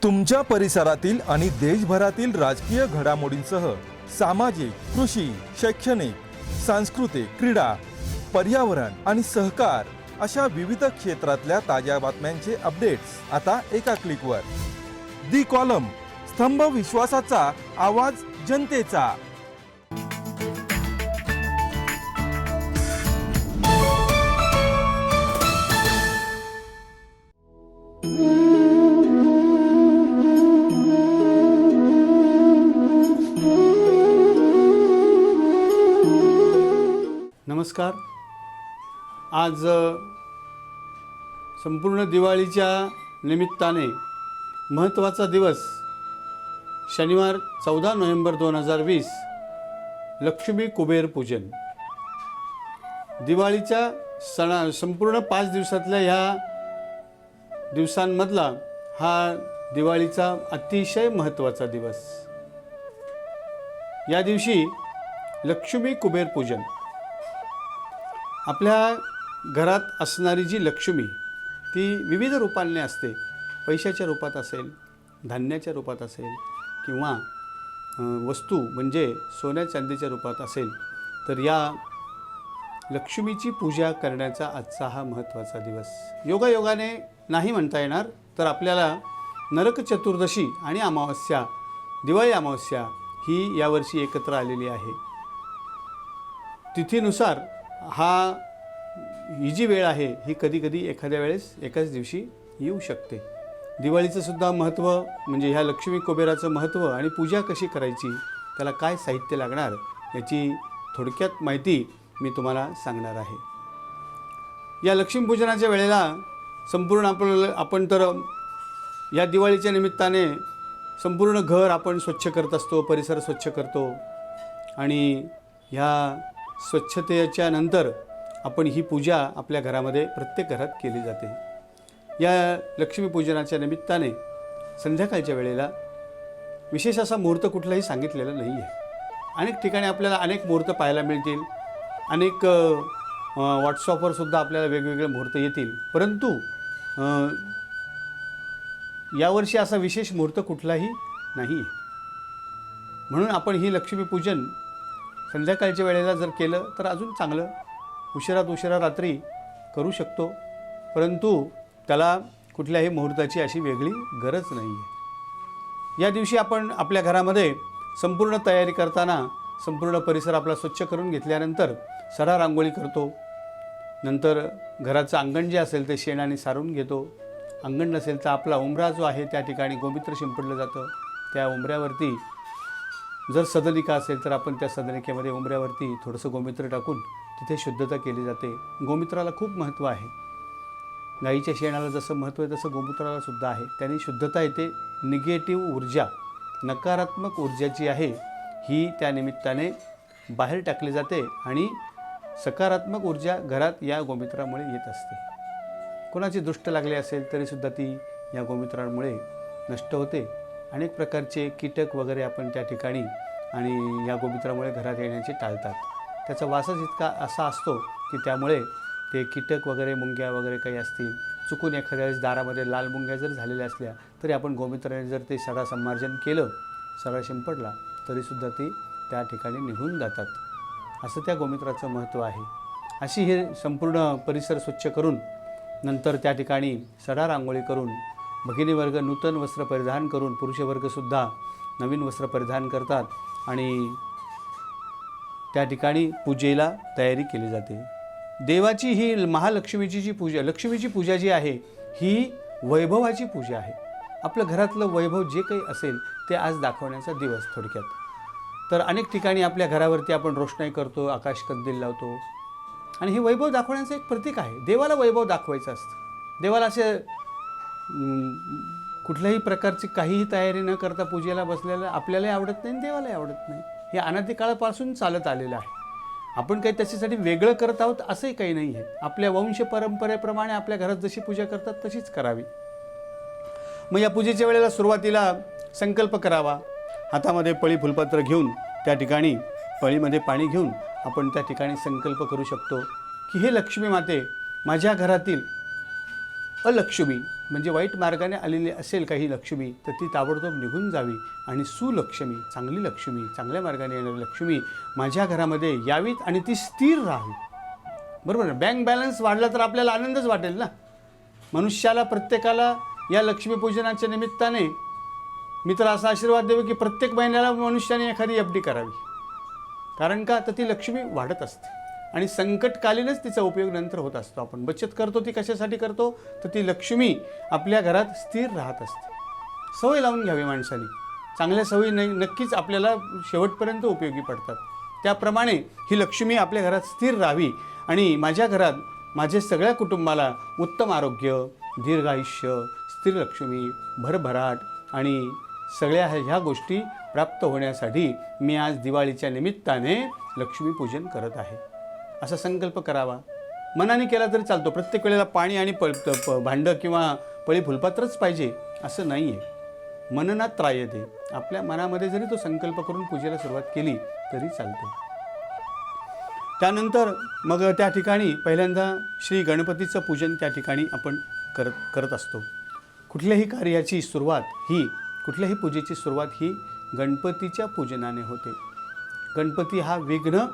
तुमच्या परिसरातील आणि देशभरातील राजकीय घडामोडींसह सामाजिक, कृषी, शैक्षणिक, सांस्कृतिक, क्रीडा, पर्यावरण आणि सहकार अशा विविध क्षेत्रातल्या ताज्या बातम्यांचे अपडेट्स आता एका क्लिकवर। दी कॉलम, स्तंभ विश्वासाचा आवाज जनतेचा। नमस्कार। आज संपूर्ण दिवाळीच्या निमित्ताने महत्त्वाचा दिवस शनिवार 14 नोव्हेंबर 2020 लक्ष्मी कुबेर पूजन। दिवाळीच्या संपूर्ण 5 दिवसातल्या ह्या दिवसांमधला हा दिवाळीचा अतिशय महत्त्वाचा दिवस। या दिवशी लक्ष्मी कुबेर पूजन, आपल्या घरात असणारी जी लक्ष्मी ती विविध रूपांनी असते। पैशाच्या रूपात असेल, धान्याच्या रूपात असेल, किंवा वस्तू म्हणजे सोन्या चांदीच्या रूपात असेल। तर या लक्ष्मीची पूजा करण्याचा आजचा हा महत्त्वाचा दिवस योगायोगाने नाही म्हणता येणार, तर आपल्याला नरक चतुर्दशी आणि अमावस्या, दिवाळी अमावस्या ही यावर्षी एकत्र आलेली आहे। तिथीनुसार ही जी वेळ आहे ही कधी कधी एखाद्या वेळेस एकाच दिवशी येऊ शकते। दिवाळीचं सुद्धा महत्त्व म्हणजे ह्या लक्ष्मी कुबेराचं महत्त्व आणि पूजा कशी करायची, त्याला काय साहित्य लागणार याची थोडक्यात माहिती मी तुम्हाला सांगणार आहे। या लक्ष्मीपूजनाच्या वेळेला संपूर्ण आपण तर या दिवाळीच्या निमित्ताने संपूर्ण घर आपण स्वच्छ करत असतो, परिसर स्वच्छ करतो, आणि ह्या स्वच्छतेच्या नंतर आपण ही पूजा आपल्या घरामध्ये प्रत्येक घरात केली जाते। या लक्ष्मीपूजनाच्या निमित्ताने संध्याकाळच्या वेळेला विशेष असा मुहूर्त कुठलाही सांगितलेला नाही आहे। अनेक ठिकाणी आपल्याला अनेक मुहूर्त पाहायला मिळतील, अनेक व्हॉट्सअपवर सुद्धा आपल्याला वेगवेगळे मुहूर्त येतील, परंतु यावर्षी असा विशेष मुहूर्त कुठलाही नाही आहे। म्हणून आपण ही लक्ष्मीपूजन संध्याकाळच्या वेळेला जर केलं तर अजून चांगलं, उशिरात उशिरा रात्री करू शकतो, परंतु त्याला कुठल्याही मुहूर्ताची अशी वेगळी गरज नाही आहे। या दिवशी आपण आपल्या घरामध्ये संपूर्ण तयारी करताना संपूर्ण परिसर आपला स्वच्छ करून घेतल्यानंतर सडा रांगोळी करतो। नंतर घराचं अंगण जे असेल ते शेणाने सारून घेतो। अंगण नसेल तर आपला उंबरा जो आहे त्या ठिकाणी गोमित्र शिंपडलं जातं। त्या उंबऱ्यावरती जर सदनिका असेल तर आपण त्या सदनिकेमध्ये उंबऱ्यावरती थोडंसं गोमित्र टाकून तिथे शुद्धता केली जाते। गोमित्राला खूप महत्त्व आहे। गाईच्या शेणाला जसं महत्त्व आहे तसं गोमूत्राला सुद्धा आहे। त्याने शुद्धता येते। निगेटिव्ह ऊर्जा, नकारात्मक ऊर्जा जी आहे ही त्या निमित्ताने बाहेर टाकली जाते आणि सकारात्मक ऊर्जा घरात या गोमित्रामुळे येत असते। कोणाची दृष्ट लागली असेल तरीसुद्धा ती या गोमित्रामुळे नष्ट होते। अनेक प्रकारचे कीटक वगैरे आपण त्या ठिकाणी आणि या गोमित्रामुळे घरात येण्याचे टाळतात। त्याचा वासच इतका असा असतो की त्यामुळे ते कीटक वगैरे, मुंग्या वगैरे काही असतील, चुकून एखाद्या वेळेस दारामध्ये लाल मुंग्या जर झालेल्या असल्या तरी आपण गोमित्राने जर ते सडा संमार्जन केलं, सडा शिंपडला, तरीसुद्धा ते त्या ठिकाणी निघून जातात। असं त्या गोमित्राचं महत्त्व आहे। अशी हे संपूर्ण परिसर स्वच्छ करून नंतर त्या ठिकाणी सडा रांगोळी करून भगिनी वर्ग नूतन वस्त्र परिधान करून, पुरुष वर्गसुद्धा नवीन वस्त्र परिधान करतात आणि त्या ठिकाणी पूजेला तयारी केली जाते। देवाची ही महालक्ष्मीची जी पूजा, लक्ष्मीची पूजा जी आहे ही वैभवाची पूजा आहे। आपलं घरातलं वैभव जे काही असेल ते आज दाखवण्याचा दिवस थोडक्यात। तर अनेक ठिकाणी आपल्या घरावरती आपण रोषणाई करतो, आकाशकंदील लावतो, आणि हे वैभव दाखवण्याचं एक प्रतीक आहे। देवाला वैभव दाखवायचं असतं। देवाला असे कुठल्याही प्रकारची काहीही तयारी न करता पूजेला बसलेलं आपल्यालाही आवडत नाही, देवालाही आवडत नाही। हे अनादी काळापासून चालत आलेलं आहे। आपण काही त्याच्यासाठी वेगळं करत आहोत असंही काही नाही आहे। आपल्या वंश परंपरेप्रमाणे आपल्या घरात जशी पूजा करतात तशीच करावी। मग या पूजेच्या वेळेला सुरुवातीला संकल्प करावा। हातामध्ये पळी फुलपत्र घेऊन त्या ठिकाणी पळीमध्ये पाणी घेऊन आपण त्या ठिकाणी संकल्प करू शकतो की हे लक्ष्मी माते, माझ्या घरातील अलक्ष्मी म्हणजे वाईट मार्गाने आलेली असेल काही लक्ष्मी, तर ती ताबडतोब निघून जावी आणि सुलक्ष्मी, चांगली लक्ष्मी, चांगल्या मार्गाने येणारी लक्ष्मी माझ्या घरामध्ये यावीत आणि ती स्थिर राहावी. बरोबर ना? बँक बॅलन्स वाढला तर आपल्याला आनंदच वाटेल ना. मनुष्याला, प्रत्येकाला या लक्ष्मीपूजनाच्या निमित्ताने मी तर असा आशीर्वाद देऊ की प्रत्येक महिन्याला मनुष्याने एखादी एफ.डी करावी. कारण का? तर ती लक्ष्मी वाढत असते आणि संकटकालीनच तिचा उपयोग नंतर होत असतो. आपण बचत करतो ती कशासाठी करतो? तर ती लक्ष्मी आपल्या घरात स्थिर राहत असते. सवय लावून घ्यावी माणसाने. चांगल्या सवयी नक्कीच आपल्याला शेवटपर्यंत उपयोगी पडतात. त्याप्रमाणे ही लक्ष्मी आपल्या घरात स्थिर राहावी आणि माझ्या घरात माझे सगळ्या कुटुंबाला उत्तम आरोग्य, दीर्घायुष्य, स्थिर लक्ष्मी, भरभराट आणि सगळ्या ह्या गोष्टी प्राप्त होण्यासाठी मी आज दिवाळीच्या निमित्ताने लक्ष्मीपूजन करत आहे असा संकल्प करावा. मनाने केला तरी चालतो. प्रत्येक वेळेला पाणी आणि भांडं किंवा पळी फुलपात्रच पाहिजे असं नाही आहे. मननात त्रायते. आपल्या मनामध्ये जरी तो संकल्प करून पूजेला सुरुवात केली तरी चालते. त्यानंतर मग त्या ठिकाणी पहिल्यांदा श्री गणपतीचं पूजन त्या ठिकाणी आपण करत असतो. कुठल्याही कार्याची सुरुवात ही, कुठल्याही पूजेची सुरुवात ही गणपतीच्या पूजनाने होते. गणपती हा विघ्न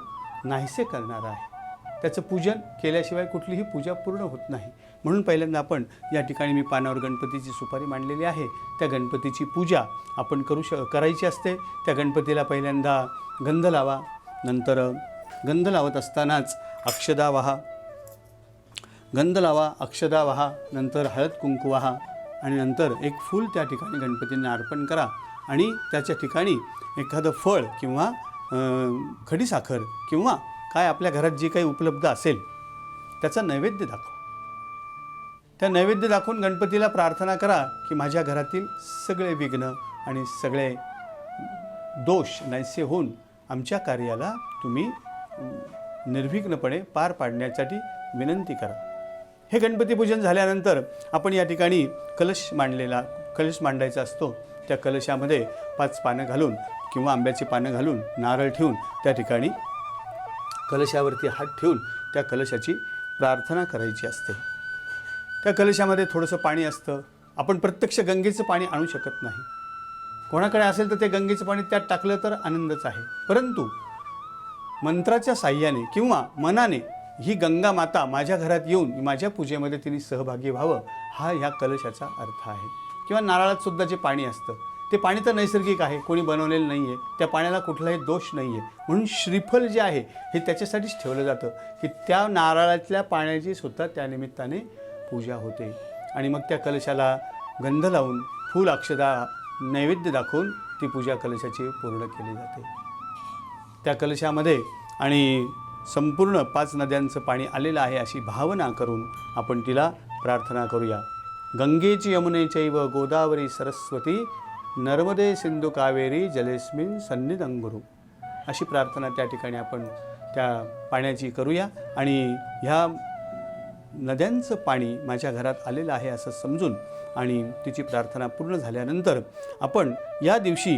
नाहीसे करणारा आहे. त्याचं पूजन केल्याशिवाय कुठलीही पूजा पूर्ण होत नाही. म्हणून पहिल्यांदा आपण या ठिकाणी मी पानावर गणपतीची सुपारी मांडलेली आहे. त्या गणपतीची पूजा आपण करायची असते. त्या गणपतीला पहिल्यांदा गंध लावा. नंतर गंध लावत असतानाच अक्षदा वाहा. गंध लावा, अक्षदा वाहा, नंतर हळद कुंकू वाहा आणि नंतर एक फूल त्या ठिकाणी गणपतींना अर्पण करा आणि त्याच्या ठिकाणी एखादं फळ किंवा खडीसाखर किंवा काय आपल्या घरात जे काही उपलब्ध असेल त्याचा नैवेद्य दाखवा. त्या नैवेद्य दाखवून गणपतीला प्रार्थना करा की माझ्या घरातील सगळे विघ्न आणि सगळे दोष नाहीसे होऊन आमच्या कार्याला तुम्ही निर्विघ्नपणे पार पाडण्यासाठी विनंती करा. हे गणपती पूजन झाल्यानंतर आपण या ठिकाणी कलश मांडायचा असतो. त्या कलशामध्ये 5 पानं घालून किंवा आंब्याची पानं घालून नारळ ठेवून त्या ठिकाणी कलशावरती हात ठेवून त्या कलशाची प्रार्थना करायची असते. त्या कलशामध्ये थोडंसं पाणी असतं. आपण प्रत्यक्ष गंगेचं पाणी आणू शकत नाही. कोणाकडे असेल तर ते गंगेचं पाणी त्यात टाकलं तर आनंदच आहे. परंतु मंत्राच्या साह्याने किंवा मनाने ही गंगा माता माझ्या घरात येऊन माझ्या पूजेमध्ये तिने सहभागी व्हावं हा ह्या कलशाचा अर्थ आहे. किंवा नारळात सुद्धा जे पाणी असतं ते पाणी तर नैसर्गिक आहे, कोणी बनवलेलं नाही आहे, त्या पाण्याला कुठलाही दोष नाही आहे. म्हणून श्रीफल जे आहे हे त्याच्यासाठीच ठेवलं जातं की त्या नारळातल्या पाण्याची सुद्धा त्या निमित्ताने पूजा होते. आणि मग त्या कलशाला गंध लावून फूल अक्षदा नैवेद्य दाखवून ती पूजा कलशाची पूर्ण केली जाते. त्या कलशामध्ये आणि संपूर्ण 5 नद्यांचं पाणी आलेलं आहे अशी भावना करून आपण तिला प्रार्थना करूया. गंगेची यमुने चैव गोदावरी सरस्वती नर्मदे सिंधू कावेरी जलेस्मिन सन्निधं गुरु अशी प्रार्थना त्या ठिकाणी आपण त्या पाण्याची करूया. आणि ह्या नद्यांचं पाणी माझ्या घरात आलेलं आहे असं समजून आणि तिची प्रार्थना पूर्ण झाल्यानंतर आपण या दिवशी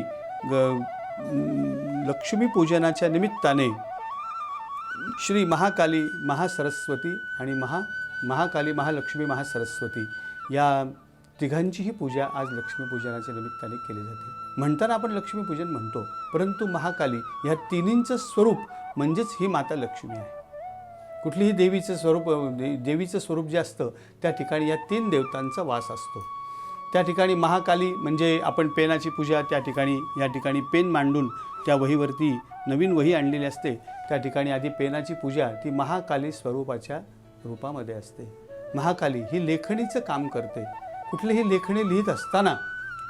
लक्ष्मीपूजनाच्या निमित्ताने श्री महाकाली महासरस्वती आणि महाकाली महालक्ष्मी महासरस्वती या तिघांचीही पूजा आज लक्ष्मीपूजनाच्या निमित्ताने केली जाते. म्हणताना आपण लक्ष्मीपूजन म्हणतो, परंतु महाकाली ह्या तिन्हींचं स्वरूप म्हणजेच ही माता लक्ष्मी आहे. कुठलीही देवीचं स्वरूप जे असतं त्या ठिकाणी या 3 देवतांचा वास असतो. त्या ठिकाणी महाकाली म्हणजे आपण पेनाची पूजा त्या ठिकाणी या ठिकाणी पेन मांडून त्या वहीवरती नवीन वही आणलेली असते. त्या ठिकाणी आधी पेनाची पूजा ती महाकाली स्वरूपाच्या रूपामध्ये असते. महाकाली ही लेखणीचं काम करते. कुठलीही लेखणी लिहित असताना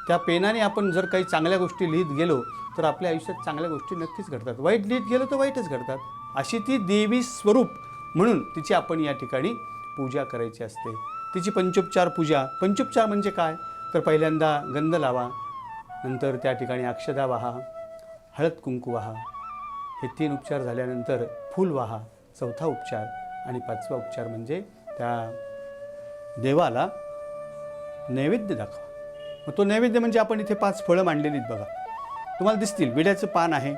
त्या पेनाने आपण जर काही चांगल्या गोष्टी लिहित गेलो तर आपल्या आयुष्यात चांगल्या गोष्टी नक्कीच घडतात. वाईट लिहित गेलो तर वाईटच घडतात. अशी ती देवी स्वरूप म्हणून तिची आपण या ठिकाणी पूजा करायची असते. तिची पंचोपचार पूजा. पंचोपचार म्हणजे काय? तर पहिल्यांदा गंध लावा, नंतर त्या ठिकाणी अक्षदा वाहा, हळद कुंकू वाहा. हे 3 उपचार झाल्यानंतर फूल वाहा, 4था उपचार आणि 5वा उपचार म्हणजे त्या देवाला नैवेद्य दाखवा. मग तो नैवेद्य म्हणजे आपण इथे 5 फळं मांडलेली आहेत बघा, तुम्हाला दिसतील. विड्याचं पान आहे.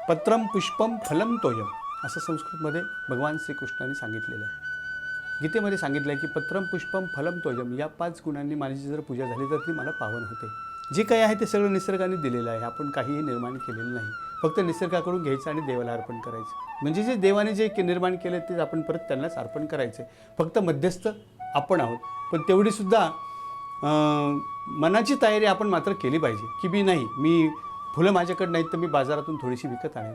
पत्रम पुष्पम फलम तोयम असं संस्कृतमध्ये भगवान श्रीकृष्णाने सांगितलेलं आहे. गीतेमध्ये सांगितलं आहे की पत्रम पुष्पम फलम तोजम, या 5 गुणांनी माझी जर पूजा झाली तर ती मला पावन होते. जे काही आहे ते सगळं निसर्गाने दिलेलं आहे, आपण काहीही निर्माण केलेलं नाही. फक्त निसर्गाकडून घ्यायचं आणि देवाला अर्पण करायचं. म्हणजे जे देवाने जे निर्माण केलं ते आपण परत त्यांनाच अर्पण करायचं. फक्त मध्यस्थ आपण आहोत. पण तेवढीसुद्धा मनाची तयारी आपण मात्र केली पाहिजे की मी फुलं माझ्याकडे नाहीत तर मी बाजारातून थोडीशी विकत आणेल,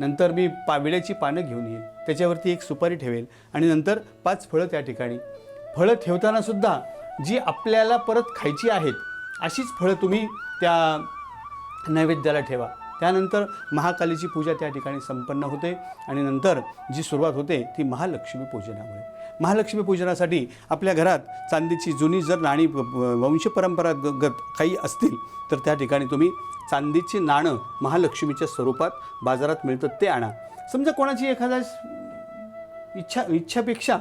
नंतर मी विड्याची पानं घेऊन येईल, त्याच्यावरती एक सुपारी ठेवेल आणि नंतर 5 फळं त्या ठिकाणी. फळं ठेवतानासुद्धा जी आपल्याला परत खायची आहेत अशीच फळं तुम्ही त्या नैवेद्याला ठेवा. त्यानंतर महाकालीची पूजा त्या ठिकाणी संपन्न होते आणि नंतर जी सुरुवात होते ती महालक्ष्मी पूजनामुळे. महालक्ष्मी पूजनासाठी आपल्या घरात चांदीची जुनी जर नाणी वंशपरंपरागत काही असतील तर त्या ठिकाणी तुम्ही चांदीची नाणं महालक्ष्मीच्या स्वरूपात बाजारात मिळतं ते आणा. समजा कोणाची एखाद्या इच्छापेक्षा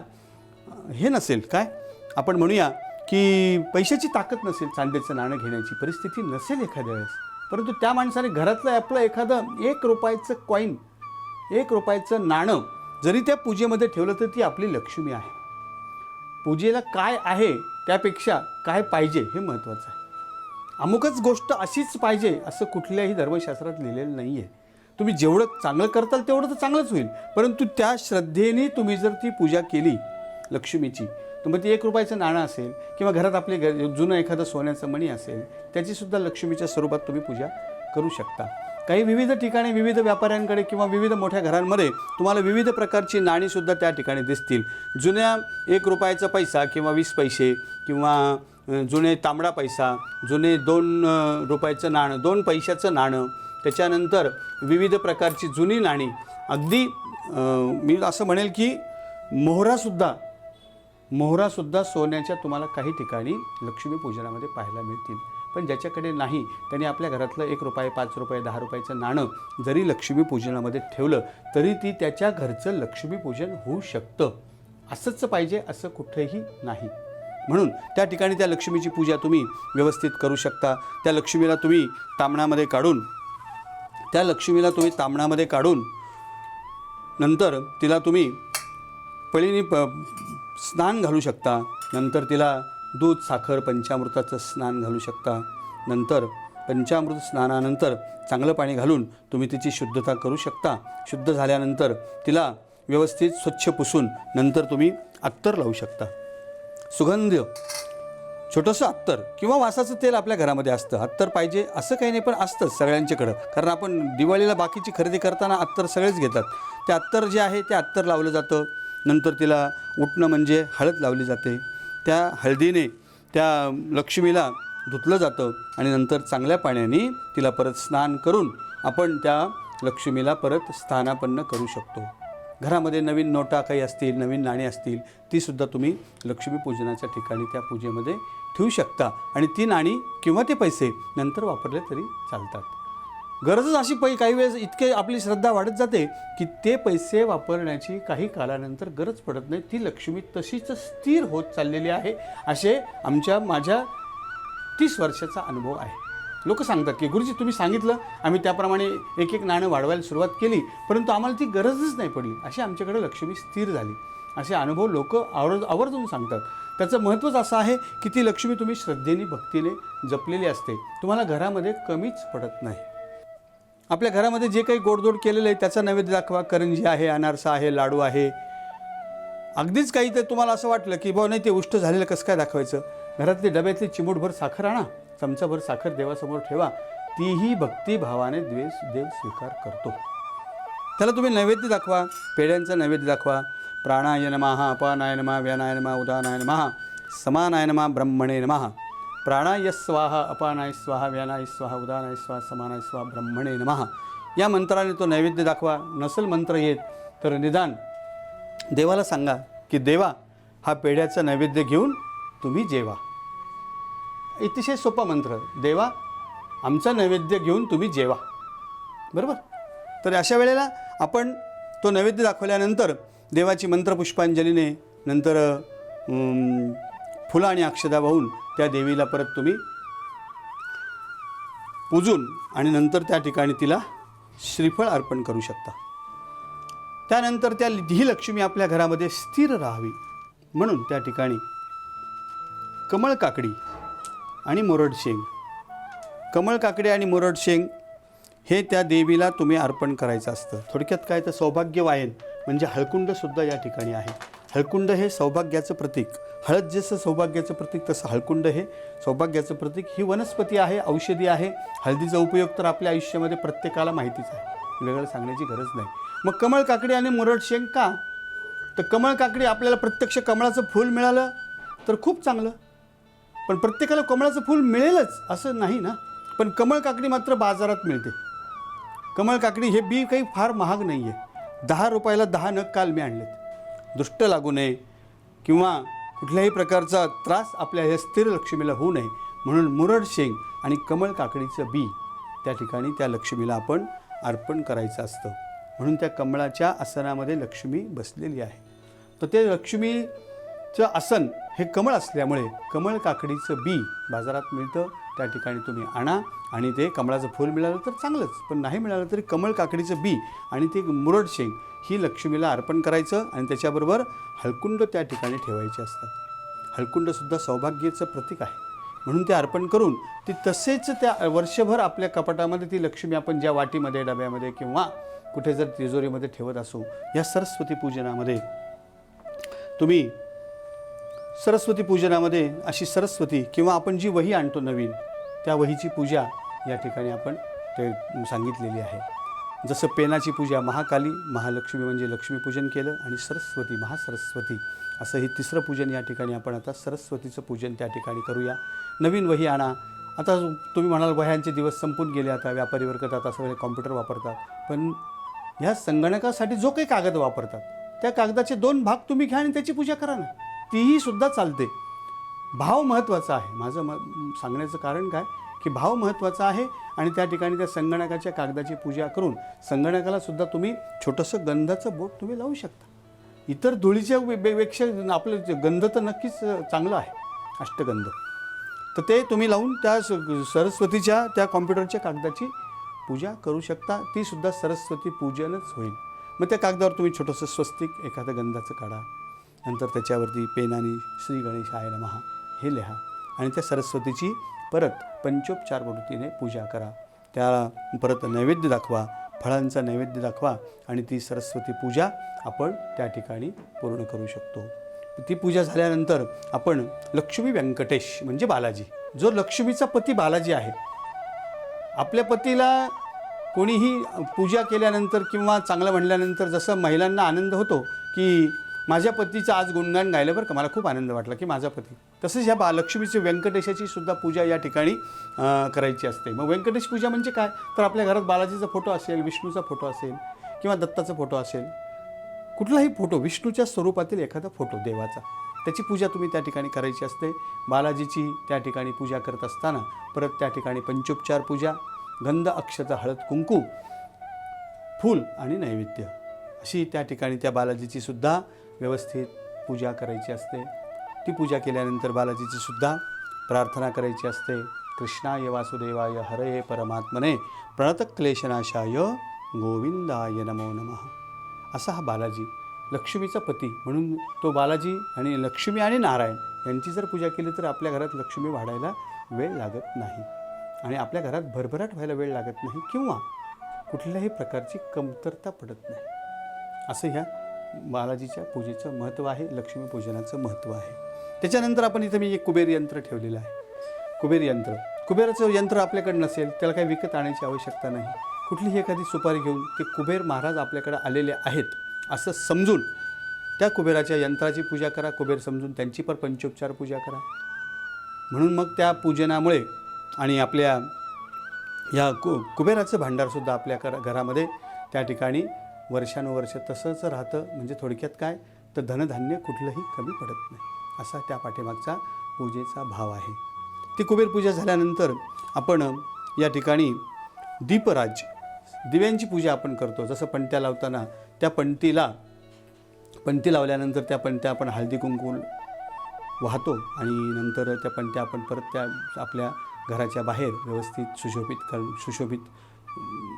हे नसेल, काय आपण म्हणूया की पैशाची ताकद नसेल, चांदीचं नाणं घेण्याची परिस्थिती नसेल एखाद्या वेळेस, परंतु त्या माणसाने घरातलं आपलं एखादं 1 रुपयाचं कॉईन, 1 रुपयाचं नाणं जरी त्या पूजेमध्ये ठेवलं तर ती आपली लक्ष्मी आहे. पूजेला काय आहे त्यापेक्षा काय पाहिजे हे महत्त्वाचं आहे. अमुकच गोष्ट अशीच पाहिजे असं कुठल्याही धर्मशास्त्रात लिहिलेलं नाही आहे. तुम्ही जेवढं चांगलं करताल तेवढं तर चांगलंच होईल, परंतु त्या श्रद्धेने तुम्ही जर ती पूजा केली लक्ष्मीची तर मग ती 1 रुपयाचं नाणं असेल किंवा घरात आपले जुनं एखादं सोन्याचं मणी असेल त्याचीसुद्धा लक्ष्मीच्या स्वरूपात तुम्ही पूजा करू शकता. काही विविध ठिकाणी विविध व्यापाऱ्यांकडे किंवा विविध मोठ्या घरांमध्ये तुम्हाला विविध प्रकारची नाणीसुद्धा त्या ठिकाणी दिसतील. जुन्या 1 रुपयाचा पैसा किंवा 20 पैसे किंवा जुने तांबडा पैसा, जुने 2 रुपयाचं नाणं, 2 पैशाचं नाणं, त्याच्यानंतर विविध प्रकारची जुनी नाणी, अगदी मी असं म्हणेल की मोहरासुद्धा सोन्याच्या तुम्हाला काही ठिकाणी लक्ष्मी पूजनामध्ये पाहायला मिळतील. पण ज्याच्याकडे नाही त्यांनी आपल्या घरातलं 1 रुपये, 5 रुपये, 10 रुपयाचं नाणं जरी लक्ष्मी पूजनामध्ये ठेवलं तरी ती त्याच्या घरचं लक्ष्मी पूजन होऊ शकतं. असंच पाहिजे असं कुठेही नाही. म्हणून त्या ठिकाणी त्या लक्ष्मीची पूजा तुम्ही व्यवस्थित करू शकता. त्या लक्ष्मीला तुम्ही ताम्हणामध्ये काढून नंतर तिला तुम्ही पळीने स्नान घालू शकता. नंतर तिला दूध, साखर, पंचामृताचं स्नान घालू शकता. नंतर पंचामृत स्नानानंतर चांगलं पाणी घालून तुम्ही तिची शुद्धता करू शकता. शुद्ध झाल्यानंतर तिला व्यवस्थित स्वच्छ पुसून नंतर तुम्ही अत्तर लावू शकता. सुगंध छोटंसं अत्तर किंवा वासाचं तेल आपल्या घरामध्ये असतं. अत्तर पाहिजे असं काही नाही, पण असतंच सगळ्यांच्याकडं, कारण आपण दिवाळीला बाकीची खरेदी करताना अत्तर सगळेच घेतात. ते अत्तर जे आहे ते अत्तर लावलं जातं. नंतर तिला उठणं म्हणजे हळद लावली जाते. त्या हळदीने त्या लक्ष्मीला धुतलं जातं आणि नंतर चांगल्या पाण्याने तिला परत स्नान करून आपण त्या लक्ष्मीला परत स्थानापन्न करू शकतो. घरामध्ये नवीन नोटा काही असतील, नवीन नाणी असतील, तीसुद्धा तुम्ही लक्ष्मी पूजनाच्या ठिकाणी त्या पूजेमध्ये ठेवू शकता आणि ती नाणी किंवा ते पैसे नंतर वापरले तरी चालतात. गरजच अशी काही वेळेस इतके आपली श्रद्धा वाढत जाते की ते पैसे वापरण्याची काही कालानंतर गरज पडत नाही. ती लक्ष्मी तशीच स्थिर होत चाललेली आहे. असे माझ्या 30 वर्षाचा अनुभव आहे. लोक सांगतात की गुरुजी तुम्ही सांगितलं, आम्ही त्याप्रमाणे 1-1 नाणं वाढवायला सुरुवात केली, परंतु आम्हाला ती गरजच नाही पडली. अशी आमच्याकडे लक्ष्मी स्थिर झाली. असे अनुभव लोक आवर्जून सांगतात. त्याचं महत्त्वच असं आहे की ती लक्ष्मी तुम्ही श्रद्धेने, भक्तीने जपलेली असते. तुम्हाला घरामध्ये कमीच पडत नाही. आपल्या घरामध्ये जे काही गोडधोड केलेलं आहे त्याचा नैवेद्य दाखवा. करंजी आहे, अनारसा आहे, लाडू आहे. अगदीच काही तर तुम्हाला असं वाटलं की नाही ते उष्ट झालेलं कसं काय दाखवायचं, घरातली डब्यातली चिमूटभर साखर आणा, चमचाभर साखर देवासमोर ठेवा. तीही भक्तिभावाने देव स्वीकार करतो. त्याला तुम्ही नैवेद्य दाखवा. पेढ्यांचा नैवेद्य दाखवा. प्राणाय नमः, अपानाय नमः, व्यानाय नमः, उदानाय नमः, समानाय नमः, ब्रह्मणे नमः. प्राणाय स्वाहा, अपानाय स्वाहा, व्यानाय स्वाहा, उदानाय स्वाहा, समानाय स्वाहा, ब्रह्मणे नमः. या मंत्राने तो नैवेद्य दाखवा. नसेल मंत्र येत तर निदान देवाला सांगा की देवा हा पेढ्याचा नैवेद्य घेऊन तुम्ही जेवा. अतिशय सोपा मंत्र, देवा आमचा नैवेद्य घेऊन तुम्ही जेवा. बरोबर. तर अशा वेळेला आपण तो नैवेद्य दाखवल्यानंतर देवाची मंत्रपुष्पांजलीने नंतर फुलं आणि अक्षदा वाहून त्या देवीला परत तुम्ही पूजून आणि नंतर त्या ठिकाणी तिला श्रीफळ अर्पण करू शकता. त्यानंतर ही लक्ष्मी आपल्या घरामध्ये स्थिर राहावी म्हणून त्या ठिकाणी कमळ काकडी आणि मुरड शेंग, कमळ काकडी आणि मुरड शेंग हे त्या देवीला तुम्ही अर्पण करायचं असतं. थोडक्यात काय तर सौभाग्य वायन म्हणजे हळकुंडसुद्धा या ठिकाणी आहे. हळकुंड हे सौभाग्याचं प्रतीक. हळद जसं सौभाग्याचं प्रतीक तसं हळकुंड हे सौभाग्याचं प्रतीक. ही वनस्पती आहे, औषधी आहे. हळदीचा उपयोग तर आपल्या आयुष्यामध्ये प्रत्येकाला माहितीच आहे, वेगळं सांगण्याची गरज नाही. मग कमळ काकडी आणि मुरड शेंग का? तर कमळ काकडी आपल्याला प्रत्यक्ष कमळाचं फूल मिळालं तर खूप चांगलं, पण प्रत्येकाला कमळाचं फूल मिळेलच असं नाही ना. पण कमळ काकडी मात्र बाजारात मिळते. कमळ काकडी हे बी काही फार महाग नाही आहे. 10 रुपयाला 10 नग काल मी आणलेत. दृष्ट लागू नये किंवा कुठल्याही प्रकारचा त्रास आपल्या या स्थिर लक्ष्मीला होऊ नये म्हणून मुरड शेंग आणि कमळ काकडीचं बी त्या ठिकाणी त्या लक्ष्मीला आपण अर्पण करायचं असतं. म्हणून त्या कमळाच्या आसनामध्ये लक्ष्मी बसलेली आहे. तर ते लक्ष्मीचं आसन हे कमळ असल्यामुळे कमळ काकडीचं बी बाजारात मिळतं, त्या ठिकाणी तुम्ही आणा आणि ते कमळाचं फूल मिळालं तर चांगलंच, पण नाही मिळालं तरी कमळ काकडीचं बी आणि ते मुरड शेंग ही लक्ष्मीला अर्पण करायचं आणि त्याच्याबरोबर हळकुंड त्या ठिकाणी ठेवायचे असतात. हळकुंडसुद्धा सौभाग्याचं प्रतीक आहे म्हणून ते अर्पण करून ती तसेच त्या वर्षभर आपल्या कपाटामध्ये ती लक्ष्मी आपण ज्या वाटीमध्ये, डब्यामध्ये किंवा कुठे जर तिजोरीमध्ये ठेवत असू, या सरस्वती पूजनामध्ये तुम्ही सरस्वती पूजनामध्ये अशी सरस्वती किंवा आपण जी वही आणतो नवीन, त्या वहीची पूजा या ठिकाणी आपण ते सांगितलेली आहे. जसं पेनाची पूजा महाकाली, महालक्ष्मी म्हणजे लक्ष्मीपूजन केलं आणि सरस्वती, महासरस्वती असं हे तिसरं पूजन या ठिकाणी आपण आता सरस्वतीचं पूजन त्या ठिकाणी करूया. नवीन वही आणा. आता तुम्ही म्हणाल वह्यांचे दिवस संपून गेले, आता व्यापारी वर्गात आता सगळे कॉम्प्युटर वापरतात, पण ह्या संगणकासाठी जो काही कागद वापरतात त्या कागदाचे 2 भाग तुम्ही घ्या आणि त्याची पूजा करा ना, तीही सुद्धा चालते. भाव महत्त्वाचा आहे. माझं सांगण्याचं कारण काय की भाव महत्त्वाचा आहे आणि त्या ठिकाणी त्या संगणकाच्या कागदाची पूजा करून संगणकाला सुद्धा तुम्ही छोटंसं गंधाचं बोट तुम्ही लावू शकता. इतर धुळीच्या पेक्षा आपलं गंध तर नक्कीच चांगलं आहे, अष्टगंध. तर ते तुम्ही लावून त्या सरस्वतीच्या त्या कॉम्प्युटरच्या कागदाची पूजा करू शकता. ती सुद्धा सरस्वती पूजनच होईल. मग त्या कागदावर तुम्ही छोटंसं स्वस्तिक एखादं गंधाचं काढा, नंतर त्याच्यावरती पेनाने श्री गणेशाय नमः हे लिहा आणि त्या सरस्वतीची परत पंचोपचार वृत्तीने पूजा करा. त्या परत नैवेद्य दाखवा, फळांचा नैवेद्य दाखवा आणि ती सरस्वती पूजा आपण त्या ठिकाणी पूर्ण करू शकतो. ती पूजा झाल्यानंतर आपण लक्ष्मी व्यंकटेश म्हणजे बालाजी, जो लक्ष्मीचा पती बालाजी आहे, आपल्या पतीला कोणीही पूजा केल्यानंतर किंवा चांगलं म्हणल्यानंतर जसं महिलांना आनंद होतो की माझ्या पतीचं आज गुणगान गायलं बरं का, मला खूप आनंद वाटला की माझा पती, तसंच ह्या लक्ष्मीची व्यंकटेशाची सुद्धा पूजा या ठिकाणी करायची असते. मग व्यंकटेश पूजा म्हणजे काय, तर आपल्या घरात बालाजीचा फोटो असेल, विष्णूचा फोटो असेल किंवा दत्ताचा फोटो असेल, कुठलाही फोटो, विष्णूच्या स्वरूपातील एखादा फोटो देवाचा, त्याची पूजा तुम्ही त्या ठिकाणी करायची असते. बालाजीची त्या ठिकाणी पूजा करत असताना परत त्या ठिकाणी पंचोपचार पूजा, गंध, अक्षता, हळद, कुंकू, फूल आणि नैवेद्य अशी त्या ठिकाणी त्या बालाजीची सुद्धा व्यवस्थित पूजा करायची असते. ती पूजा केल्यानंतर बालाजीची सुद्धा प्रार्थना करायची असते. कृष्णाय वासुदेवाय हरये परमात्मने प्रणतक्लेशनाशाय गोविंदाय नमो नमः. असा हा बालाजी लक्ष्मीचा पती म्हणून तो बालाजी आणि लक्ष्मी आणि नारायण यांची जर पूजा केली तर आपल्या घरात लक्ष्मी वाढायला वेळ लागत नाही आणि आपल्या घरात भरभराट व्हायला वेळ लागत नाही किंवा कुठल्याही प्रकारची कमतरता पडत नाही. असं ह्या बालाजीच्या पूजेचं महत्त्व आहे, लक्ष्मीपूजनाचं महत्त्व आहे. त्याच्यानंतर आपण इथं मी एक कुबेर यंत्र ठेवलेलं आहे. कुबेर यंत्र, कुबेराचं यंत्र आपल्याकडे नसेल त्याला काही विकत आणायची आवश्यकता नाही. कुठलीही एखादी सुपारी घेऊन ते कुबेर महाराज आपल्याकडे आलेले आहेत असं समजून त्या कुबेराच्या यंत्राची पूजा करा. कुबेर समजून त्यांची पण पंचोपचार पूजा करा. म्हणून मग त्या पूजनामुळे आणि आपल्या या कुबेराचं भांडारसुद्धा आपल्या घरामध्ये त्या ठिकाणी वर्षानुवर्ष तसंच राहतं. म्हणजे थोडक्यात काय तर धनधान्य कुठलंही कमी पडत नाही, असा त्या पाठीमागचा पूजेचा भाव आहे. ती कुबेर पूजा झाल्यानंतर आपण या ठिकाणी दीपराज, दिव्यांची पूजा आपण करतो. जसं पणत्या लावताना त्या पणती लावल्यानंतर त्या पणत्या आपण हळदी कुंकू वाहतो आणि नंतर त्या पणत्या आपण परत त्या आपल्या घराच्या बाहेर व्यवस्थित सुशोभित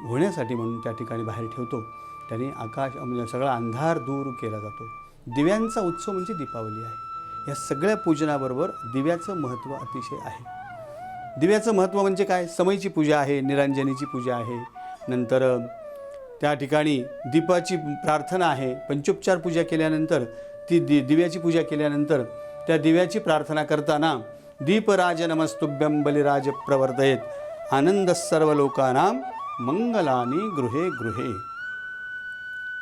होण्यासाठी म्हणून त्या ठिकाणी बाहेर ठेवतो. त्याने आकाश म्हणजे सगळा अंधार दूर केला जातो. दिव्यांचा उत्सव म्हणजे दीपावली आहे. या सगळ्या पूजनाबरोबर दिव्याचं महत्त्व अतिशय आहे. दिव्याचं महत्त्व म्हणजे काय? समईची पूजा आहे, निरांजनीची पूजा आहे, नंतर त्या ठिकाणी दीपाची प्रार्थना आहे. पंचोपचार पूजा केल्यानंतर ती दिव्याची पूजा केल्यानंतर त्या दिव्याची प्रार्थना करताना दीपराज नमस्तुभ्यं बलिराज प्रवर्तयेत आनंद सर्व लोकानां मंगलानी गृहे गृहे.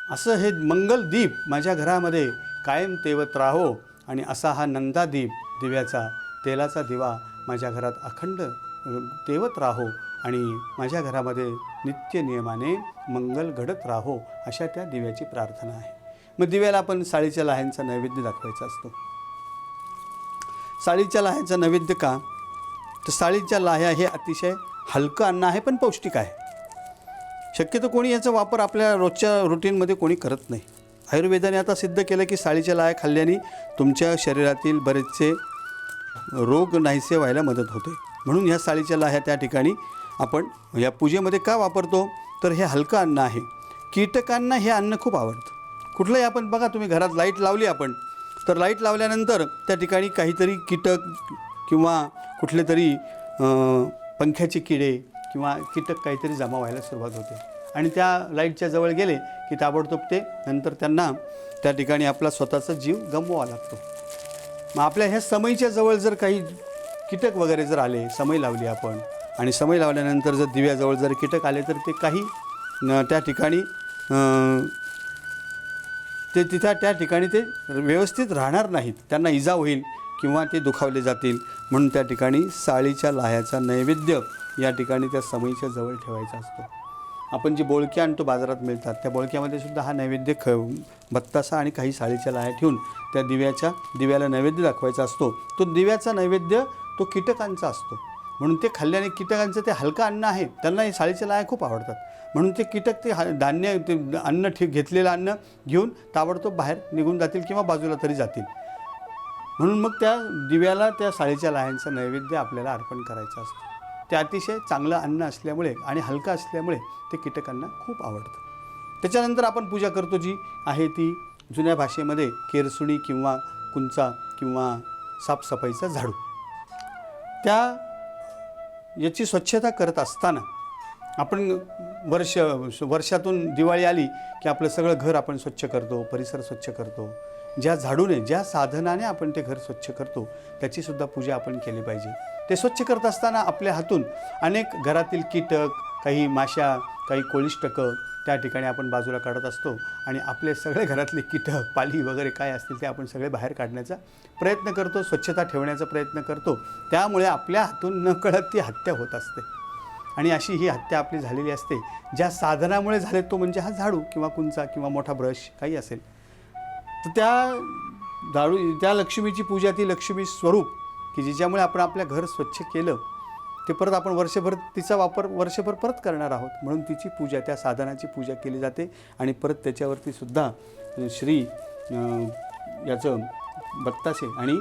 असं हे मंगल दीप माझ्या घरामध्ये कायम तेवत राहो आणि असा हा नंदादीप दिव्याचा तेलाचा दिवा माझ्या घरात अखंड तेवत राहो आणि माझ्या घरामध्ये नित्य नियमाने मंगल घडत राहो, अशा त्या दिव्याची प्रार्थना आहे. मग दिव्याला आपण साळीच्या लाह्यांचा नैवेद्य दाखवायचा असतो. साळीच्या लाह्याचा नैवेद्य का? तर साळीच्या लाह्या हे अतिशय हलकं अन्न आहे, पण पौष्टिक आहे. शक्यतो कोणी याचा वापर आपल्या रोजच्या रुटीनमध्ये कोणी करत नाही. आयुर्वेदाने आता सिद्ध केलं की साळीच्या लाह्या खाल्ल्याने तुमच्या शरीरातील बरेचसे रोग नाहीसे व्हायला मदत होते. म्हणून ह्या साळीच्या लाह्या त्या ठिकाणी आपण या पूजेमध्ये का वापरतो? तर हे हलकं अन्न आहे. कीटकांना हे अन्न खूप आवडतं. कुठलंही आपण बघा, तुम्ही घरात लाईट लावली आपण, तर लाईट लावल्यानंतर त्या ठिकाणी काहीतरी कीटक किंवा कुठले तरी पंख्याचे किडे किंवा कीटक काहीतरी जमा व्हायला सुरुवात होते आणि त्या लाईटच्या जवळ गेले की ताबडतोब ते नंतर त्यांना त्या ठिकाणी आपला स्वतःचा जीव गमवावा लागतो. मग आपल्या ह्या समईच्या जवळ जर काही कीटक वगैरे जर आले, समई लावली आपण आणि समई लावल्यानंतर जर दिव्याजवळ जर कीटक आले तर ते काही त्या ठिकाणी त्या ठिकाणी ते व्यवस्थित राहणार नाहीत, त्यांना इजा होईल किंवा ते दुखावले जातील. म्हणून त्या ठिकाणी साळीच्या लाह्याचा नैवेद्य या ठिकाणी त्या समईच्या जवळ ठेवायचा असतो. आपण जी बोळक्या आणतो बाजारात मिळतात, त्या बोळक्यामध्ये सुद्धा हा नैवेद्य बत्तासा आणि काही साळीच्या लाह्या ठेवून त्या दिव्याला नैवेद्य दाखवायचा असतो. तो दिव्याचा नैवेद्य तो कीटकांचा असतो. म्हणून ते खाल्ल्याने कीटकांचं ते हलकं अन्न आहे, त्यांना हे साळीच्या लाह्या खूप आवडतात. म्हणून ते कीटक ते धान्य ते अन्न घेतलेलं अन्न घेऊन ताबडतोब बाहेर निघून जातील किंवा बाजूला तरी जातील. म्हणून मग त्या दिव्याला त्या साळीच्या लाह्यांचं नैवेद्य आपल्याला अर्पण करायचं असतं. ते अतिशय चांगलं अन्न असल्यामुळे आणि हलका असल्यामुळे ते कीटकांना खूप आवडतं. त्याच्यानंतर आपण पूजा करतो जी आहे ती जुन्या भाषेमध्ये केरसुणी किंवा कुंचा किंवा साफसफाईचा झाडू. याची स्वच्छता करत असताना आपण वर्षातून दिवाळी आली की आपलं सगळं घर आपण स्वच्छ करतो, परिसर स्वच्छ करतो. ज्या झाडूने, ज्या साधनाने आपण ते घर स्वच्छ करतो त्याचीसुद्धा पूजा आपण केली पाहिजे. ते स्वच्छ करत असताना आपल्या हातून अनेक घरातील कीटक, काही माशा, काही कोळिष्टकं त्या ठिकाणी आपण बाजूला काढत असतो आणि आपले सगळे घरातले कीटक, पाली वगैरे काय असतील ते आपण सगळे बाहेर काढण्याचा प्रयत्न करतो, स्वच्छता ठेवण्याचा प्रयत्न करतो. त्यामुळे आपल्या हातून नकळत ती हत्या होत असते आणि अशी ही हत्या आपली झालेली असते. ज्या साधनामुळे झाले तो म्हणजे हा झाडू किंवा कुंचा किंवा मोठा ब्रश काही असेल. तर त्या लक्ष्मीची पूजा, ती लक्ष्मी स्वरूप की जिच्यामुळे आपण आपल्या घर स्वच्छ केलं ते परत आपण वर्षभर तिचा वापर वर्षभर परत करणार आहोत. म्हणून तिची पूजा, त्या साधनाची पूजा केली जाते आणि परत त्याच्यावरती सुद्धा याचं बत्तासे आणि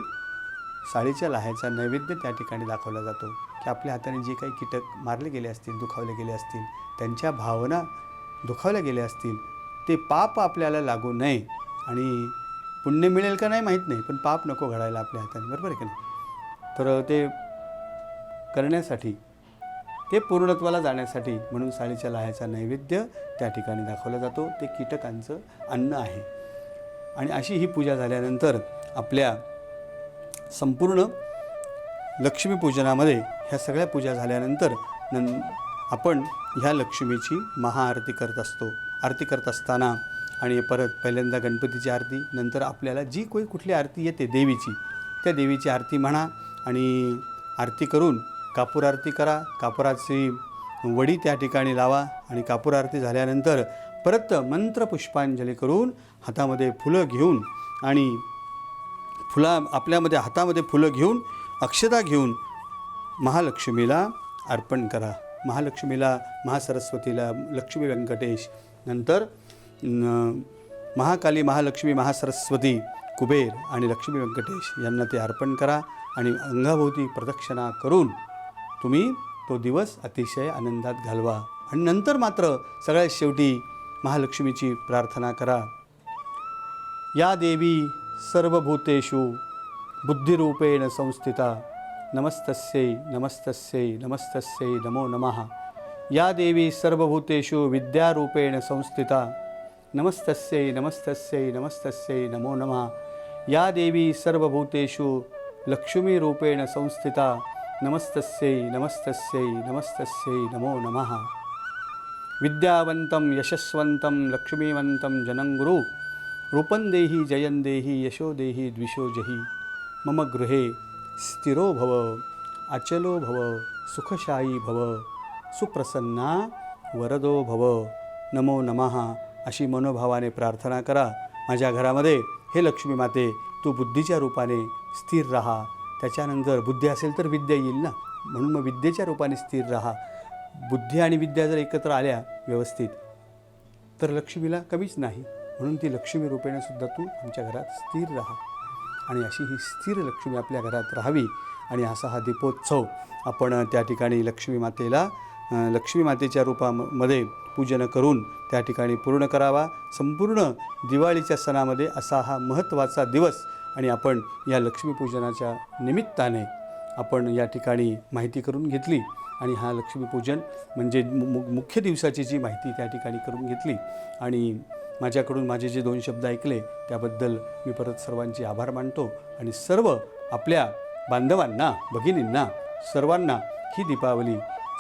साळीच्या लाह्याचा नैवेद्य त्या ठिकाणी दाखवला जातो की आपल्या हाताने जे काही कीटक मारले गेले असतील, दुखावले गेले असतील, त्यांच्या भावना दुखावल्या गेल्या असतील, ते पाप आपल्याला लागू नये आणि पुण्य मिळेल का नाही माहीत नाही, पण पाप नको घडायला आपल्या हाताने, बरोबर आहे की नाही. तर ते करण्यासाठी, ते पूर्णत्वाला जाण्यासाठी म्हणून साळीच्या लाह्याचा नैवेद्य त्या ठिकाणी दाखवला जातो. ते कीटकांचं अन्न आहे. आणि अशी ही पूजा झाल्यानंतर आपल्या संपूर्ण लक्ष्मीपूजनामध्ये ह्या सगळ्या पूजा झाल्यानंतर आपण ह्या लक्ष्मीची महाआरती करत असतो. आरती करत असताना आणि परत पहिल्यांदा गणपतीची आरती, नंतर आपल्याला जी कुठली आरती येते देवीची, त्या देवीची आरती म्हणा आणि आरती करून कापूर आरती करा. कापुराची वडी त्या ठिकाणी लावा आणि कापूर आरती झाल्यानंतर परत मंत्रपुष्पांजली करून हातामध्ये फुलं घेऊन आणि आपल्यामध्ये हातामध्ये फुलं घेऊन अक्षता घेऊन महालक्ष्मीला अर्पण करा. महालक्ष्मीला, महासरस्वतीला, लक्ष्मी व्यंकटेश, नंतर महाकाली, महालक्ष्मी, महासरस्वती, कुबेर आणि लक्ष्मी व्यंकटेश यांना ते अर्पण करा आणि अंगाभोवती प्रदक्षिणा करून तुम्ही तो दिवस अतिशय आनंदात घालवा. आणि नंतर मात्र सगळ्यात शेवटी महालक्ष्मीची प्रार्थना करा. या देवी सर्वभूतेषु बुद्धिरूपेण संस्थिता नमस्तस्यै नमस्तस्यै नमस्तस्यै नमो नमः। या देवी सर्वभूतेषु विद्यारूपेण संस्थिता नमस्तस्यै नमस्तस्यै नमस्तस्यै नमो नमः। या देवी सर्वभूतेषु लक्ष्मीरूपेण संस्थिता नमस्तस्यै नमस्तस्यै नमस्तस्यै नमो नमः। विद्यावन्तं यशस्वन्तं लक्ष्मीवन्तं जनं गुरु रूपं देहि जयं देहि यशो देहि द्विषो जहि। मम गृहे स्थिरो भव अचलो भव सुखशायी भव सुप्रसन्ना वरदो भव नमो नमः अशी मनोभावाने प्रार्थना करा। माझ्या घरामध्ये हे लक्ष्मी माते तू बुद्धीच्या रूपाने स्थिर राहा। त्याच्यानंतर बुद्धी असेल तर विद्या येईल ना, म्हणून मग विद्येच्या रूपाने स्थिर राहा। बुद्धी आणि विद्या जर एकत्र आल्या व्यवस्थित तर लक्ष्मीला कमीच नाही, म्हणून ती लक्ष्मी रूपेने सुद्धा तू आमच्या घरात स्थिर राहा आणि अशी ही स्थिर लक्ष्मी आपल्या घरात राहावी। आणि असा हा दीपोत्सव आपण त्या ठिकाणी लक्ष्मी मातेच्या रूपामध्ये पूजन करून त्या ठिकाणी पूर्ण करावा। संपूर्ण दिवाळीच्या सणामध्ये असा हा महत्त्वाचा दिवस आणि आपण या लक्ष्मीपूजनाच्या निमित्ताने आपण या ठिकाणी माहिती करून घेतली आणि हा लक्ष्मीपूजन म्हणजे मुख्य दिवसाची जी माहिती त्या ठिकाणी करून घेतली। आणि माझ्याकडून माझे जे 2 शब्द ऐकले त्याबद्दल मी परत सर्वांचे आभार मानतो आणि सर्व आपल्या बांधवांना भगिनींना सर्वांना ही दीपावली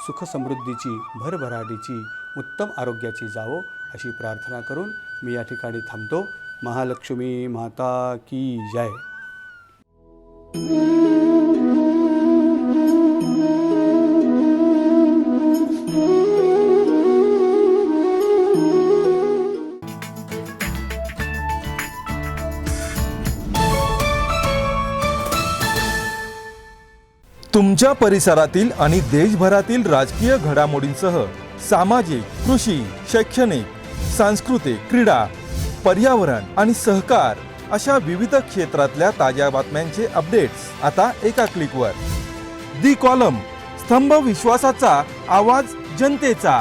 सुखसमृद्धीची भरभराटीची उत्तम आरोग्याची जावो अशी प्रार्थना करून मी या ठिकाणी थांबतो। महालक्ष्मी माता की जय। तुमच्या परिसरातील आणि देशभरातील राजकीय घडामोडींसह सामाजिक, कृषी, शैक्षणिक, सांस्कृतिक, क्रीडा, पर्यावरण आणि सहकार अशा विविध क्षेत्रातल्या ताज्या बातम्यांचे अपडेट्स आता एका क्लिकवर। दी कॉलम, स्तंभ विश्वासाचा आवाज जनतेचा।